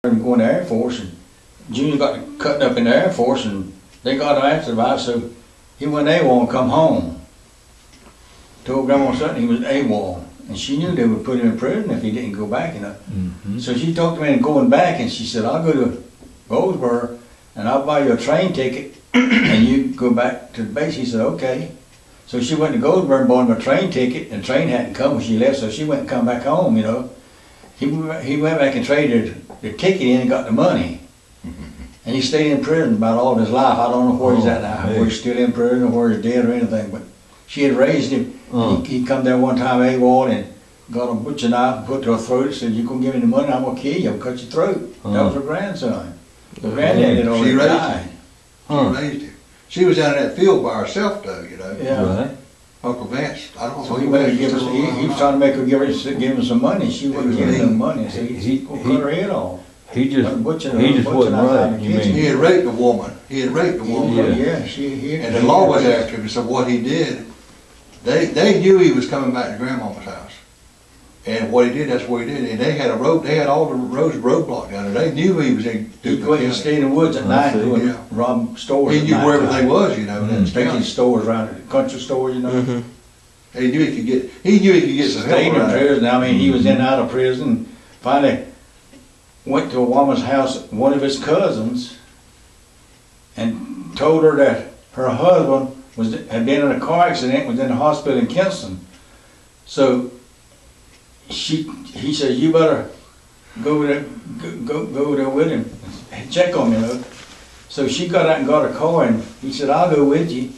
going to the Air Force, and Junior got cut up in the Air Force, and they got him after the so he went AWOL and come home. Told Grandma Sutton he was AWOL, and she knew they would put him in prison if he didn't go back, you know. So she talked me into going back, and she said, I'll go to Goldsboro, and I'll buy you a train ticket, and you go back to the base. He said, okay. So she went to Goldsboro and bought him a train ticket, and the train hadn't come when she left, so she went and come back home, you know. He went back and traded the ticket in and got the money. And he stayed in prison about all of his life. I don't know where he's at now, whether he's still in prison or where he's dead or anything, but she had raised him. He come there one time AWOL and got a butcher knife and put to her throat and said, you gonna give me the money, I'm gonna kill you, I'm gonna cut your throat. That was her grandson. Her granddad had already died. She raised him. She was out in that field by herself though, you know. Yeah. Right. Uncle Vance, I don't know. So he was trying to make her give him some money. She wouldn't give him money. So he cut her head off. He just wasn't right. You mean he had raped a woman. He had raped a woman. And the law was after him. So what he did, they knew he was coming back to Grandmama's house. And what he did, that's what he did. And they had a road. They had all the roads roadblocked down there. They knew he was in. He went and stayed in the woods at night doing rob stores. He knew where everything was, you know. Taking stores around the country stores, you know. He knew he could get. He knew he could get some help. Stayed in prison. I mean, he was in and out of prison. Finally went to a woman's house, one of his cousins, and told her that her husband had been in a car accident, was in the hospital in Kinston. So he said, you better go there with him and check on him, you know. So she got out and got a car, and he said, I'll go with you.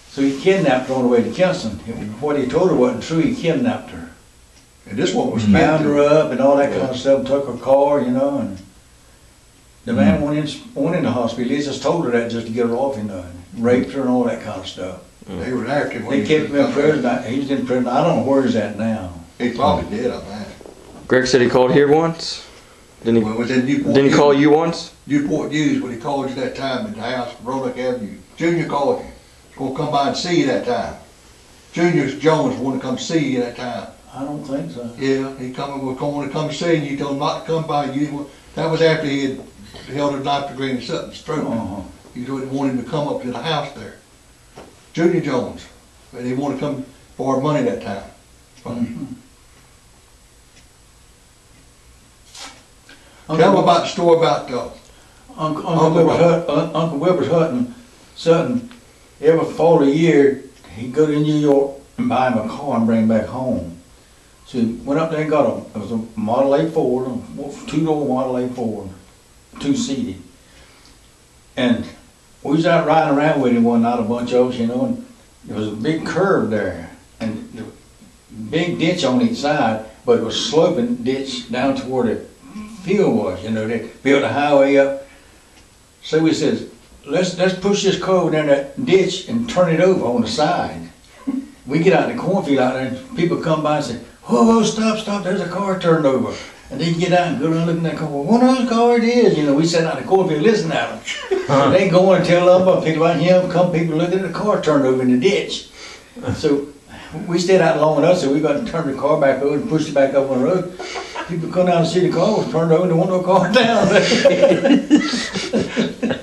So he kidnapped her on the way to Kinston. What he told her wasn't true, he kidnapped her. And this one was bound her up and all that kind of stuff, took her car, you know, and the man went in the hospital. He just told her that just to get her off, you know, and raped her and all that kind of stuff. They were after him. They kept him in prison. He was in prison. I don't know where he's at now. He probably did on that. Greg said he called here once? Didn't he, when it was in Newport didn't he call you once? Newport News, when he called you that time in the house, Roanoke Avenue. Junior called you. He's going to come by and see you that time. Junior Jones wanted to come see you that time. I don't think so. Yeah, was going to come see you, and you told him not to come by. That was after he had held a knife to Granny Sutton's throat. You didn't want him to come up to the house there. Junior Jones. And he wanted to come borrow money that time. Tell him about the story about Uncle Wilbur's Sutton, every fall of the year, he'd go to New York and buy him a car and bring him back home. So he went up there and got it was a Model A Ford, a two-door Model A Ford, two-seated. And we was out riding around with him one night, a bunch of us, you know, and there was a big curve there, and the big ditch on each side, but it was sloping ditch down to where the field was, you know. They built a highway up. So we said, let's push this car over down that ditch and turn it over on the side. We get out in the cornfield out there, and people come by and say, whoa, stop, there's a car turned over. And they get out and go around looking at that car. Well, one of those cars it is. You know, we sat out in the cornfield listening at them. They go and tell other people about him, come people looking at the car turned over in the ditch. So we stayed out long enough, so we got to turn the car back over and push it back up on the road. People come down and see the car was turned over and they want no car down.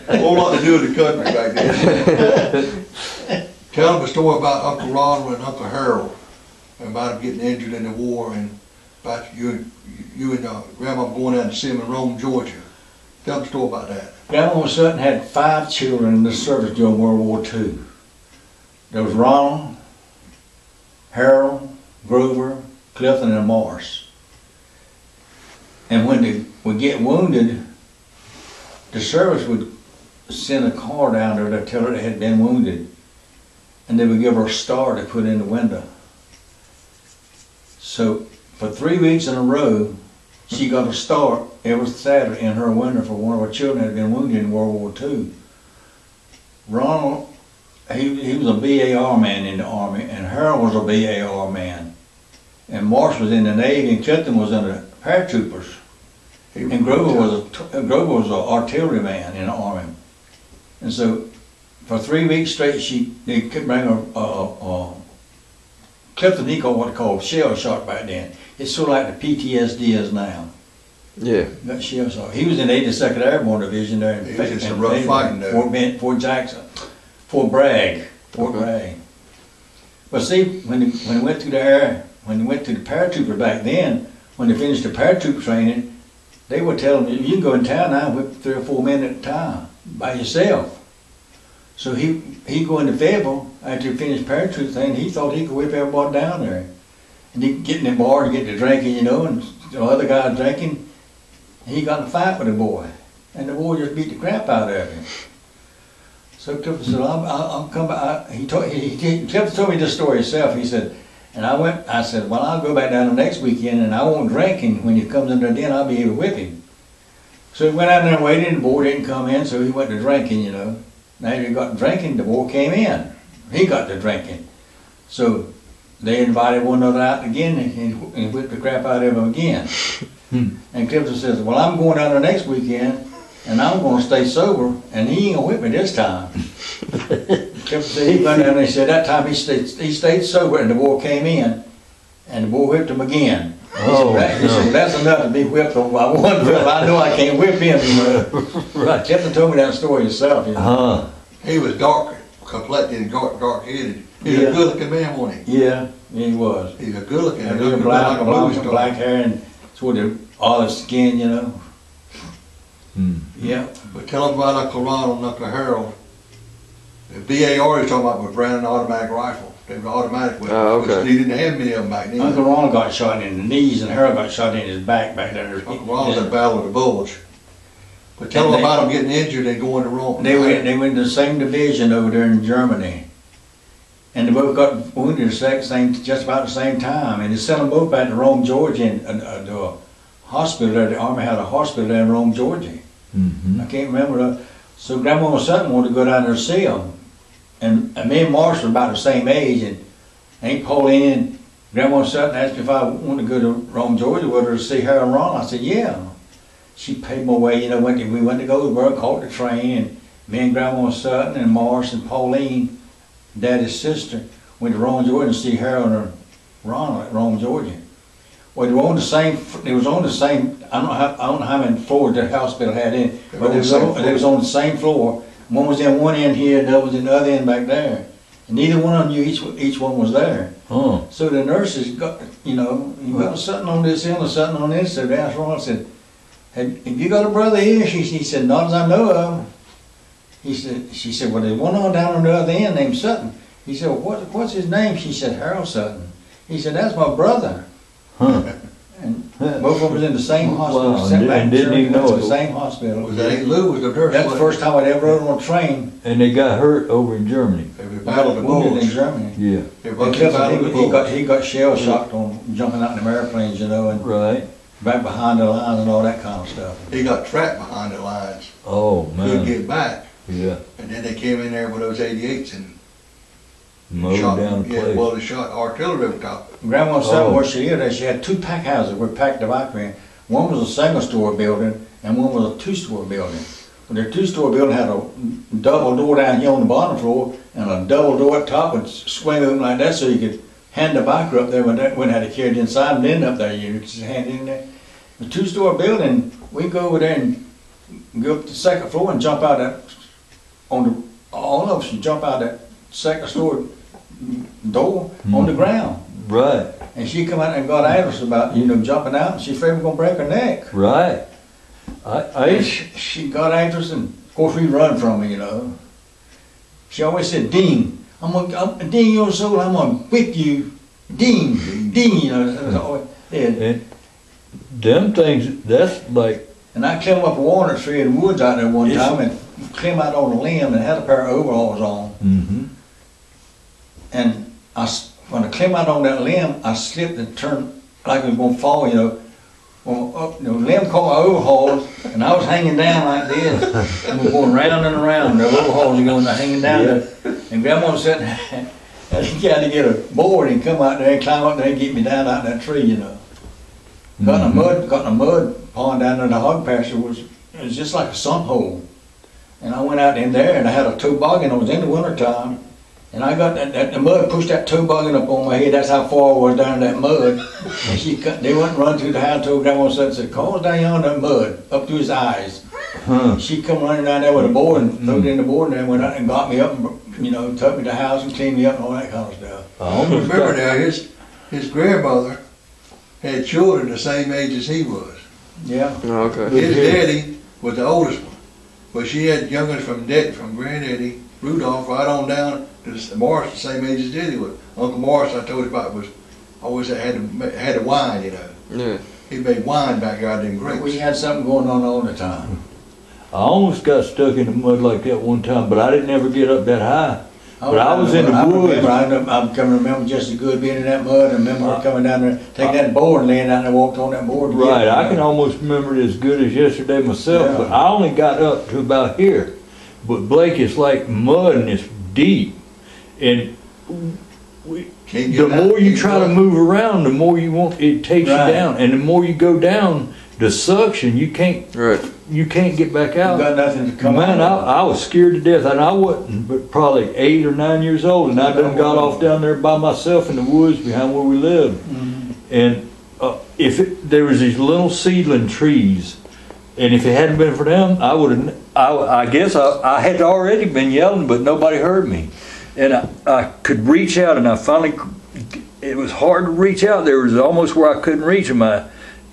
A whole lot to do with the country back then. Tell them a story about Uncle Ronald and Uncle Harold, and about them getting injured in the war, and about you and Grandma going down to see them in Rome, Georgia. Tell them a story about that. Grandma Sutton had 5 children in the service during World War II. There was Ronald, Harold, Grover, Clifton, and Morris. And when they would get wounded, the service would send a car down there to tell her they had been wounded. And they would give her a star to put in the window. So for 3 weeks in a row, she got a star every Saturday in her window for one of her children that had been wounded in World War II. Ronald, he was a BAR man in the Army, and Harold was a BAR man. And Morris was in the Navy, and Clifton was in the paratroopers. And Grover was an artillery man in the Army. And so for 3 weeks straight, they could bring her Clifton, he called what they called shell shock back then. It's sort of like the PTSD is now. Yeah. Got shell shock. He was in 82nd Airborne Division there in He was in some rough fighting there. Fort Jackson, Fort Bragg. But see, when he went through the air, when he went to the paratrooper back then, when they finished the paratrooper training, they would tell him, you can go in town now and whip 3 or 4 men at a time by yourself. So he go into Fayetteville after he finished paratroop thing. He thought he could whip everybody down there, and he get in the bar and get to drinking, you know, and the other guy drinking. He got in a fight with the boy, and the boy just beat the crap out of him. So Clifford said, I'm coming back. Clifford told me this story himself. He said, and I said, well, I'll go back down the next weekend and I won't drink, and when he comes in there then I'll be able to whip him. So he went out there and waited, and the boy didn't come in, so he went to drinking, you know. Now he got to drinking, the boy came in. He got to drinking. So they invited one another out again and whipped the crap out of him again. And Clifton says, well, I'm going down there next weekend and I'm going to stay sober, and he ain't going to whip me this time. Clifton said he went down there and said that time he stayed sober, and the boy came in and the boy whipped him again. He said, that's enough to be whipped on by one fella. I know I can't whip him, you know. Right. Clifton told me that story himself, you know. He was dark complected, dark-headed. He was a good-looking man, wasn't he? Yeah, he was. He was a good-looking man. He had black hair and sort of olive skin, you know. Yeah. But tell him about Uncle Ron and Uncle Harold. The BAR he's talking about was Brandon automatic rifle. They were automatic weapons. Oh, okay. He didn't have many of them back then. Uncle Ron got shot in the knees and Harold got shot in his back there. Uncle Ron was at Battle of the Bulge. But tell them about them getting injured and going to Rome. They went to the same division over there in Germany. And they both got wounded just about the same time. And they sent them both back to Rome, Georgia, and the hospital there. The Army had a hospital there in Rome, Georgia. I can't remember. So Grandma Sutton wanted to go down there to see them. And me and Marsh were about the same age. And Aunt Pauline and Grandma Sutton asked me if I wanted to go to Rome, Georgia with her to see Harold and Ron. I said, yeah. She paid my way, you know, we went to Goldsboro, caught the train, and me and Grandma Sutton and Marsh and Pauline, Daddy's sister, went to Rome, Georgia to see Harold and Ron at Rome, Georgia. Well, they were on the same, I don't know how many floors the hospital had in it, but they was on the same floor. One was in one end here, and the other was in the other end back there. And neither one of them knew each one was there. So the nurses got, you know, you got something on this end or something on this. So they asked Ron, I said, have you got a brother here? He said, not as I know of. She said, well, there's one on down on the other end named Sutton. He said, well, what's his name? She said, Harold Sutton. He said, that's my brother. And both of them was in the same hospital. Wow, and didn't even know it. The same hospital. Was that Aunt Lou was the nurse? That's the first time I'd ever rode on a train. And they got hurt over in Germany. They were battled the Bulge. In Germany. Yeah. He got shell shocked on jumping out in them airplanes, you know, and right. Back behind the lines and all that kind of stuff. He got trapped behind the lines. Oh, man. Couldn't get back. Yeah. And then they came in there with those 88s and mowed down the place. Yeah, well, they shot artillery over top. Grandma said where she lived, she had 2 pack houses where packed tobacco in. One was a single-story building and one was a 2-story building. Well, their 2-story building had a double door down here on the bottom floor and a double door up top would swing open like that so you could hand the biker up there when that wouldn't have to carry it inside and then up there you just hand it in there. The 2-story building, we go over there and go up to the 2nd floor and jump out that all of us jump out that 2nd story door on the ground. Right. And she come out and got at us about, you know, jumping out, and she afraid we're gonna break her neck. Right. She got after us, and of course we run from her, you know. She always said, Dean, I'm Dean your soul, I'm gonna whip you. Dean, you know, that was always, and them things, that's like. And I climbed up a walnut tree in the woods out there one time and climbed out on a limb and had a pair of overalls on. And when I climbed out on that limb, I slipped and turned like I was gonna fall, you know. Well, the limb caught my overalls, and I was hanging down like this, and we're going round and around. The overalls are going hanging down there, and Grandma was sitting there, and he had to get a board and come out there and climb up there and get me down out that tree, you know. Got in a mud pond down there in the hog pasture. It was just like a sump hole, and I went out in there and I had a toboggan. It was in the winter time, And I got the mud pushed that toboggan up on my head. That's how far I was down in that mud. And they wouldn't run through the house. Told Grandma Sutton, said, "Call down yonder mud up to his eyes." She come running down there with a board and threw it in the board, and then went out and got me up and, you know, took me to the house and cleaned me up and all that kind of stuff. I almost Remember got, now, his grandmother had children the same age as he was. Yeah. Oh, okay. His daddy was the oldest one, but she had youngest from Granddaddy Rudolph right on down to Morris, the same age as Daddy was. Uncle Morris, I told you about, was always had a wine, you know. Yeah. He made wine back out in grapes. We had something going on all the time. I almost got stuck in the mud like that one time, but I didn't ever get up that high. But I was in the woods. I can remember just as good being in that mud and remember her coming down there, taking that board and laying down there, walked on that board. Right, I can almost remember it as good as yesterday myself, Yeah. but I only got up to about here. But Blake, it's like mud and it's deep. And Can't the get out, more you can't try go to up. move around, the more it takes Right. you down. And the more you go down, the suction, you can't Right. get back You out. got nothing to come Man, out. I was scared to death, and I wasn't but probably 8 or 9 years old, and I done got off down there by myself in the woods behind where we lived. And there was these little seedling trees, and if it hadn't been for them, I guess I had already been yelling, but nobody heard me. And I could reach out, and it was hard to reach out. There was almost where I couldn't reach them. I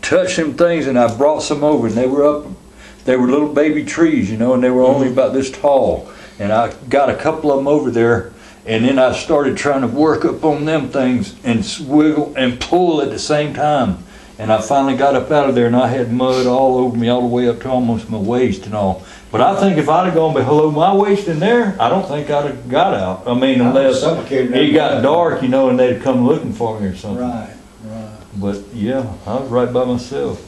touched them things, and I brought some over, and they were little baby trees, you know, and they were only about this tall. And I got a couple of them over there, and then I started trying to work up on them things and swiggle and pull at the same time. And I finally got up out of there, and I had mud all over me, all the way up to almost my waist and all. But I think if I'd have gone below my waist in there, I don't think I'd have got out. I mean, unless it got dark, you know, and they'd come looking for me or something. Right, right. But yeah, I was right by myself.